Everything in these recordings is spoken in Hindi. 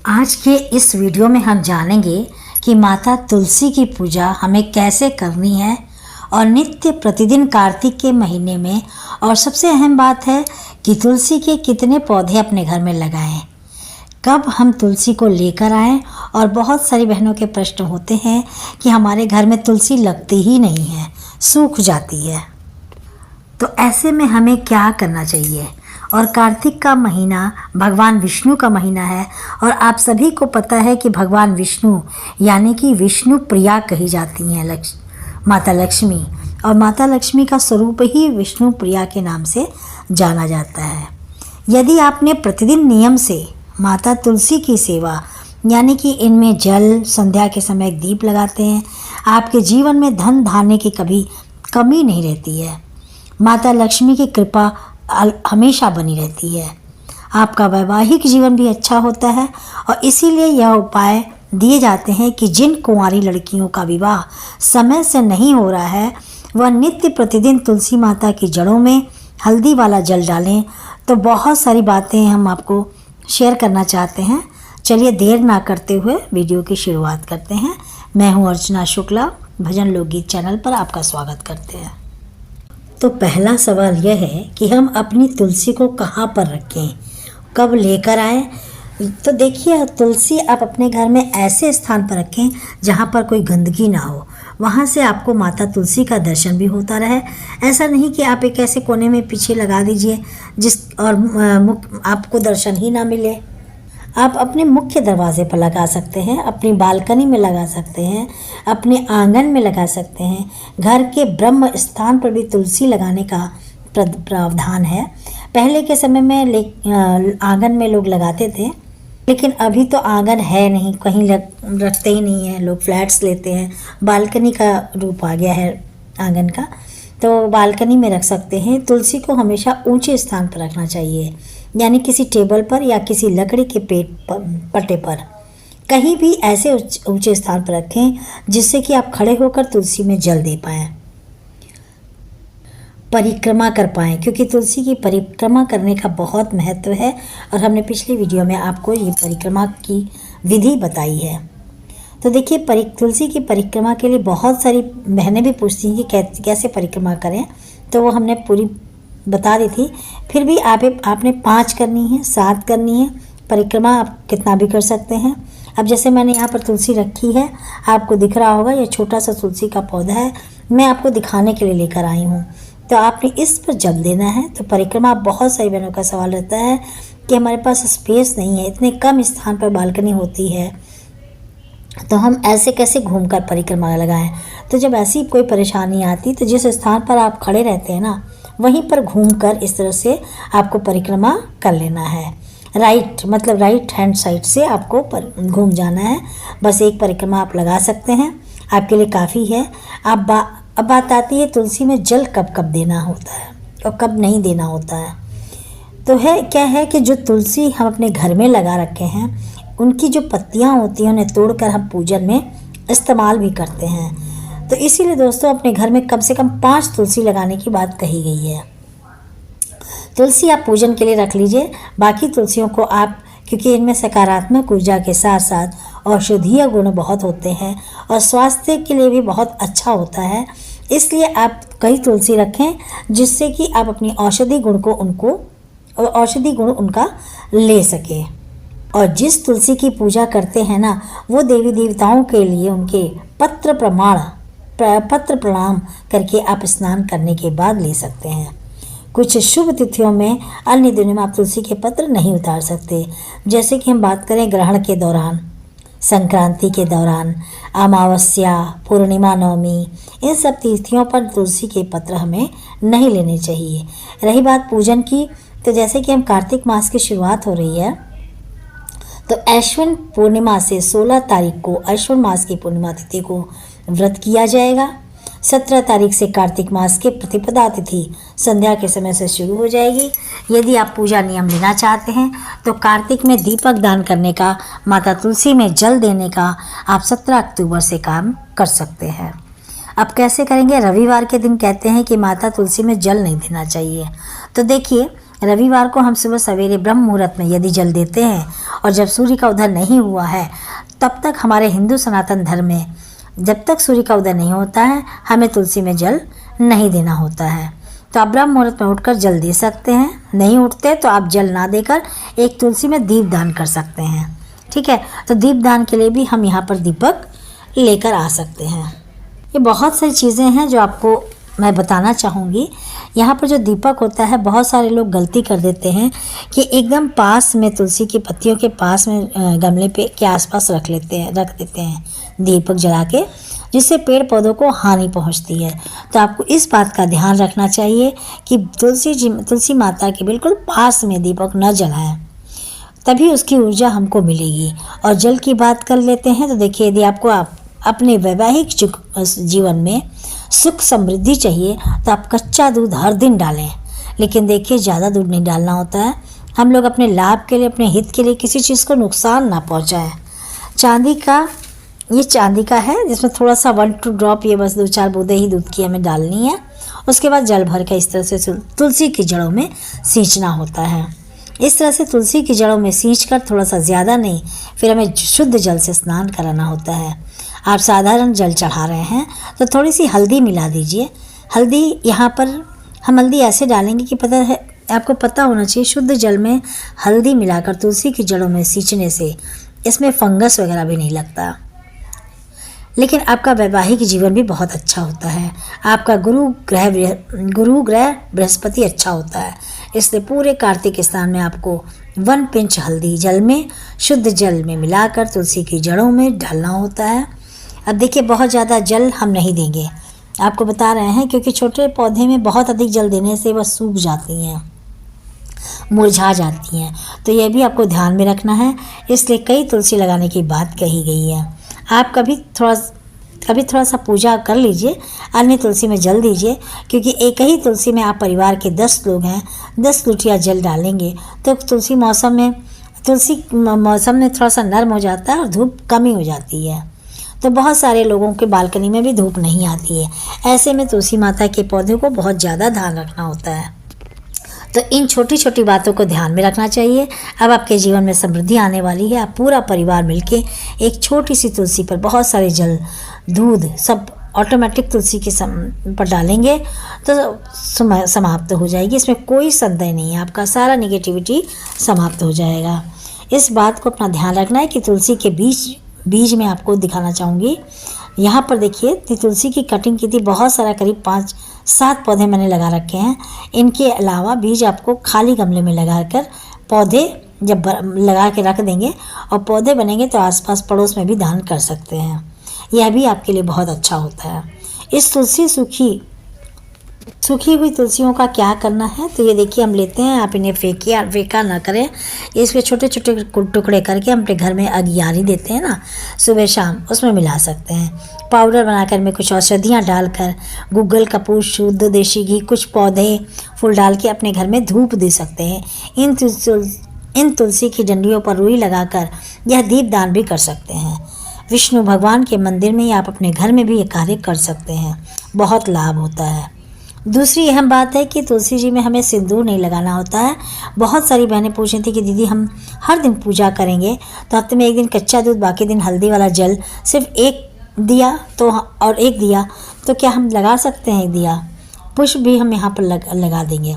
आज के इस वीडियो में हम जानेंगे कि माता तुलसी की पूजा हमें कैसे करनी है और नित्य प्रतिदिन कार्तिक के महीने में। और सबसे अहम बात है कि तुलसी के कितने पौधे अपने घर में लगाएं, कब हम तुलसी को लेकर आएं। और बहुत सारी बहनों के प्रश्न होते हैं कि हमारे घर में तुलसी लगती ही नहीं है, सूख जाती है, तो ऐसे में हमें क्या करना चाहिए। और कार्तिक का महीना भगवान विष्णु का महीना है और आप सभी को पता है कि भगवान विष्णु यानी कि विष्णु प्रिया कही जाती हैं माता लक्ष्मी, और माता लक्ष्मी का स्वरूप ही विष्णु प्रिया के नाम से जाना जाता है। यदि आपने प्रतिदिन नियम से माता तुलसी की सेवा यानी कि इनमें जल, संध्या के समय एक दीप लगाते हैं, आपके जीवन में धन धान्य की कभी कमी नहीं रहती है। माता लक्ष्मी की कृपा हमेशा बनी रहती है। आपका वैवाहिक जीवन भी अच्छा होता है और इसीलिए यह उपाय दिए जाते हैं कि जिन कुंवारी लड़कियों का विवाह समय से नहीं हो रहा है वह नित्य प्रतिदिन तुलसी माता की जड़ों में हल्दी वाला जल डालें। तो बहुत सारी बातें हम आपको शेयर करना चाहते हैं। चलिए देर ना करते हुए वीडियो की शुरुआत करते हैं। मैं हूँ अर्चना शुक्ला, भजन लोकगीत चैनल पर आपका स्वागत करते हैं। तो पहला सवाल यह है कि हम अपनी तुलसी को कहाँ पर रखें, कब लेकर आएँ। तो देखिए, तुलसी आप अपने घर में ऐसे स्थान पर रखें जहाँ पर कोई गंदगी ना हो, वहाँ से आपको माता तुलसी का दर्शन भी होता रहे। ऐसा नहीं कि आप एक ऐसे कोने में पीछे लगा दीजिए आपको दर्शन ही ना मिले। आप अपने मुख्य दरवाजे पर लगा सकते हैं, अपनी बालकनी में लगा सकते हैं, अपने आंगन में लगा सकते हैं। घर के ब्रह्म स्थान पर भी तुलसी लगाने का प्रावधान है। पहले के समय में आंगन में लोग लगाते थे, लेकिन अभी तो आंगन है नहीं, कहीं रखते ही नहीं है, लोग फ्लैट्स लेते हैं। बालकनी का रूप आ गया है आंगन का, तो बालकनी में रख सकते हैं। तुलसी को हमेशा ऊंचे स्थान पर रखना चाहिए, यानी किसी टेबल पर या किसी लकड़ी के पट्टे पर, कहीं भी ऐसे ऊंचे स्थान पर रखें जिससे कि आप खड़े होकर तुलसी में जल दे पाएँ, परिक्रमा कर पाएँ, क्योंकि तुलसी की परिक्रमा करने का बहुत महत्व है और हमने पिछली वीडियो में आपको ये परिक्रमा की विधि बताई है। तो देखिए, तुलसी की परिक्रमा के लिए बहुत सारी बहनें भी पूछती हैं कि कैसे परिक्रमा करें, तो वो हमने पूरी बता दी थी। फिर भी आपने 5 करनी है, 7 करनी है। परिक्रमा आप कितना भी कर सकते हैं। अब जैसे मैंने यहाँ पर तुलसी रखी है, आपको दिख रहा होगा, ये छोटा सा तुलसी का पौधा है, मैं आपको दिखाने के लिए लेकर आई हूँ। तो आपने इस पर जल देना है। तो परिक्रमा, बहुत सारी बहनों का सवाल रहता है कि हमारे पास स्पेस नहीं है, इतने कम स्थान पर बालकनी होती है, तो हम ऐसे कैसे घूमकर परिक्रमा लगाएं। तो जब ऐसी कोई परेशानी आती तो जिस स्थान पर आप खड़े रहते हैं ना, वहीं पर घूमकर इस तरह से आपको परिक्रमा कर लेना है। राइट हैंड साइड से आपको घूम जाना है। बस एक परिक्रमा आप लगा सकते हैं, आपके लिए काफ़ी है। अब बात आती है तुलसी में जल कब कब देना होता है और कब नहीं देना होता है। तो क्या है कि जो तुलसी हम अपने घर में लगा रखे हैं, उनकी जो पत्तियां होती हैं उन्हें तोड़कर हम पूजन में इस्तेमाल भी करते हैं। तो इसीलिए दोस्तों, अपने घर में कम से कम 5 तुलसी लगाने की बात कही गई है। तुलसी आप पूजन के लिए रख लीजिए। बाकी तुलसियों को आप, क्योंकि इनमें सकारात्मक ऊर्जा के साथ साथ औषधीय गुण बहुत होते हैं और स्वास्थ्य के लिए भी बहुत अच्छा होता है, इसलिए आप कई तुलसी रखें जिससे कि आप अपनी औषधि गुण उनका ले सकें। और जिस तुलसी की पूजा करते हैं ना, वो देवी देवताओं के लिए उनके पत्र प्रणाम करके आप स्नान करने के बाद ले सकते हैं। कुछ शुभ तिथियों में, अन्य दिनों में आप तुलसी के पत्र नहीं उतार सकते। जैसे कि हम बात करें ग्रहण के दौरान, संक्रांति के दौरान, अमावस्या, पूर्णिमा, नवमी, इन सब तिथियों पर तुलसी के पत्र हमें नहीं लेने चाहिए। रही बात पूजन की, तो जैसे कि हम कार्तिक मास की शुरुआत हो रही है, तो ऐश्विन पूर्णिमा से 16 तारीख को ऐश्विन मास की पूर्णिमा तिथि को व्रत किया जाएगा। 17 तारीख से कार्तिक मास के प्रतिपदा तिथि संध्या के समय से शुरू हो जाएगी। यदि आप पूजा नियम लेना चाहते हैं तो कार्तिक में दीपक दान करने का, माता तुलसी में जल देने का आप 17 अक्टूबर से काम कर सकते हैं। अब कैसे करेंगे? रविवार के दिन कहते हैं कि माता तुलसी में जल नहीं देना चाहिए। तो देखिए, रविवार को हम सुबह सवेरे ब्रह्म मुहूर्त में यदि जल देते हैं और जब सूर्य का उदय नहीं हुआ है, तब तक हमारे हिंदू सनातन धर्म में जब तक सूर्य का उदय नहीं होता है हमें तुलसी में जल नहीं देना होता है। तो आप ब्रह्म मुहूर्त में उठकर जल दे सकते हैं। नहीं उठते तो आप जल ना देकर एक तुलसी में दीप दान कर सकते हैं। ठीक है, तो दीप दान के लिए भी हम यहाँ पर दीपक लेकर आ सकते हैं। ये बहुत सारी चीज़ें हैं जो आपको मैं बताना चाहूँगी। यहाँ पर जो दीपक होता है, बहुत सारे लोग गलती कर देते हैं कि एकदम पास में तुलसी की पत्तियों के पास में गमले पे के आसपास रख देते हैं दीपक जला के, जिससे पेड़ पौधों को हानि पहुँचती है। तो आपको इस बात का ध्यान रखना चाहिए कि तुलसी माता के बिल्कुल पास में दीपक न जलाएं, तभी उसकी ऊर्जा हमको मिलेगी। और जल की बात कर लेते हैं तो देखिए, यदि आपको अपने वैवाहिक जीवन में सुख समृद्धि चाहिए तो आप कच्चा दूध हर दिन डालें, लेकिन देखिए ज़्यादा दूध नहीं डालना होता है। हम लोग अपने लाभ के लिए, अपने हित के लिए किसी चीज़ को नुकसान ना पहुंचाएं। ये चांदी का है, जिसमें थोड़ा सा 1-2 ड्रॉप, ये बस 2-4 बूंदें ही दूध की हमें डालनी है। उसके बाद जल भर के इस तरह से तुलसी की जड़ों में सींचना होता है। इस तरह से तुलसी की जड़ों में सींच कर, थोड़ा सा ज़्यादा नहीं, फिर हमें शुद्ध जल से स्नान कराना होता है। आप साधारण जल चढ़ा रहे हैं तो थोड़ी सी हल्दी मिला दीजिए। हल्दी यहाँ पर हम हल्दी ऐसे डालेंगे कि आपको पता होना चाहिए, शुद्ध जल में हल्दी मिलाकर तुलसी की जड़ों में सींचने से इसमें फंगस वगैरह भी नहीं लगता, लेकिन आपका वैवाहिक जीवन भी बहुत अच्छा होता है। आपका गुरु ग्रह बृहस्पति अच्छा होता है, इसलिए पूरे कार्तिक स्नान में आपको 1 पिंच हल्दी जल में, शुद्ध जल में मिलाकर तुलसी की जड़ों में डालना होता है। अब देखिए, बहुत ज़्यादा जल हम नहीं देंगे, आपको बता रहे हैं, क्योंकि छोटे पौधे में बहुत अधिक जल देने से वह सूख जाती हैं, मुरझा जाती हैं। तो यह भी आपको ध्यान में रखना है, इसलिए कई तुलसी लगाने की बात कही गई है। आप कभी थोड़ा सा पूजा कर लीजिए, अन्य तुलसी में जल दीजिए, क्योंकि एक ही तुलसी में आप परिवार के 10 लोग हैं, 10 लुटिया जल डालेंगे तो तुलसी मौसम में थोड़ा सा नर्म हो जाता है और धूप कमी हो जाती है। तो बहुत सारे लोगों के बालकनी में भी धूप नहीं आती है। ऐसे में तुलसी माता के पौधे को बहुत ज़्यादा ध्यान रखना होता है। तो इन छोटी छोटी बातों को ध्यान में रखना चाहिए। अब आपके जीवन में समृद्धि आने वाली है। आप पूरा परिवार मिलके एक छोटी सी तुलसी पर बहुत सारे जल, दूध सब ऑटोमेटिक तुलसी के पर डालेंगे तो समाप्त हो जाएगी। इसमें कोई संदेह नहीं है, आपका सारा निगेटिविटी समाप्त हो जाएगा। इस बात को अपना ध्यान रखना है कि तुलसी के बीज में आपको दिखाना चाहूँगी। यहाँ पर देखिए, तुलसी की कटिंग की थी, बहुत सारा, करीब 5-7 पौधे मैंने लगा रखे हैं। इनके अलावा बीज आपको खाली गमले में लगाकर पौधे जब लगा के रख देंगे और पौधे बनेंगे तो आसपास पड़ोस में भी दान कर सकते हैं। यह भी आपके लिए बहुत अच्छा होता है। इस सूखी हुई तुलसियों का क्या करना है, तो ये देखिए, हम लेते हैं, आप इन्हें फेंका ना करें, इसके छोटे छोटे टुकड़े करके हम अपने घर में अगियारी देते हैं ना, सुबह शाम, उसमें मिला सकते हैं। पाउडर बनाकर में कुछ औषधियाँ डालकर, गूगल, कपूर, शुद्ध देशी घी, कुछ पौधे फूल डाल के अपने घर में धूप दे सकते हैं। इन तुलसी की डंडियों पर रुई लगाकर यह दीप दान भी कर सकते हैं। विष्णु भगवान के मंदिर में, या आप अपने घर में भी ये कार्य कर सकते हैं, बहुत लाभ होता है। दूसरी अहम बात है कि तुलसी जी में हमें सिंदूर नहीं लगाना होता है। बहुत सारी बहनें पूछ रही थी कि दीदी हम हर दिन पूजा करेंगे तो हफ्ते में एक दिन कच्चा दूध, बाकी दिन हल्दी वाला जल, सिर्फ एक दिया तो क्या हम लगा सकते हैं? एक दिया पुष्प भी हम यहाँ पर लगा देंगे।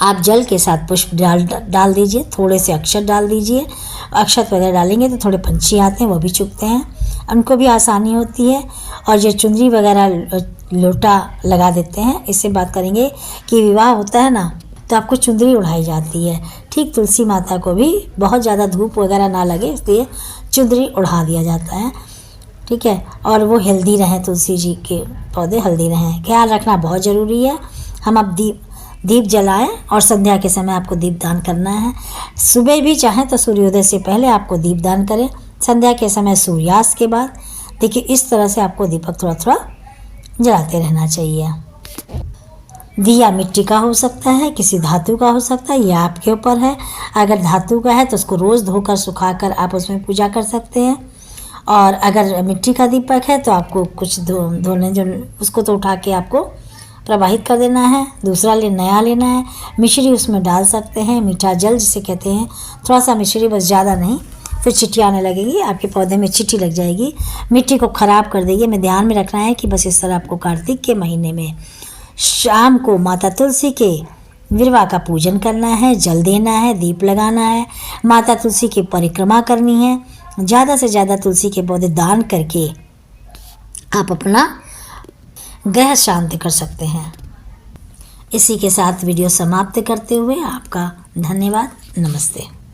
आप जल के साथ पुष्प डाल दीजिए, थोड़े से अक्षत डाल दीजिए। अक्षत वगैरह डालेंगे तो थोड़े पंछी आते हैं, वो भी चुगते हैं, उनको भी आसानी होती है। और जो चुनरी वगैरह लोटा लगा देते हैं, इससे बात करेंगे कि विवाह होता है ना, तो आपको चुंदरी उड़ाई जाती है। ठीक तुलसी माता को भी बहुत ज़्यादा धूप वगैरह ना लगे, इसलिए चुंदरी उड़ा दिया जाता है। ठीक है, और वो हेल्दी रहें, तुलसी जी के पौधे हेल्दी रहें, ख्याल रखना बहुत ज़रूरी है। हम अब दीप जलाएं और संध्या के समय आपको दीप दान करना है। सुबह भी चाहें तो सूर्योदय से पहले आपको दीप दान करें, संध्या के समय सूर्यास्त के बाद। देखिए, इस तरह से आपको दीपक थोड़ा थोड़ा जलाते रहना चाहिए। दिया मिट्टी का हो सकता है, किसी धातु का हो सकता है, यह आपके ऊपर है। अगर धातु का है तो उसको रोज़ धोकर सुखाकर आप उसमें पूजा कर सकते हैं। और अगर मिट्टी का दीपक है तो आपको कुछ धोने, जो उसको तो उठा के आपको प्रवाहित कर देना है, दूसरा नया लेना है। मिश्री उसमें डाल सकते हैं, मीठा जल जिसे कहते हैं, थोड़ा सा मिश्री, बस ज़्यादा नहीं, फिर चिट्ठी आने लगेगी, आपके पौधे में चिट्ठी लग जाएगी, मिट्टी को ख़राब कर देगी। हमें ध्यान में रखना है कि बस इस तरह आपको कार्तिक के महीने में शाम को माता तुलसी के विरवा का पूजन करना है, जल देना है, दीप लगाना है, माता तुलसी की परिक्रमा करनी है। ज़्यादा से ज़्यादा तुलसी के पौधे दान करके आप अपना ग्रह शांत कर सकते हैं। इसी के साथ वीडियो समाप्त करते हुए आपका धन्यवाद। नमस्ते।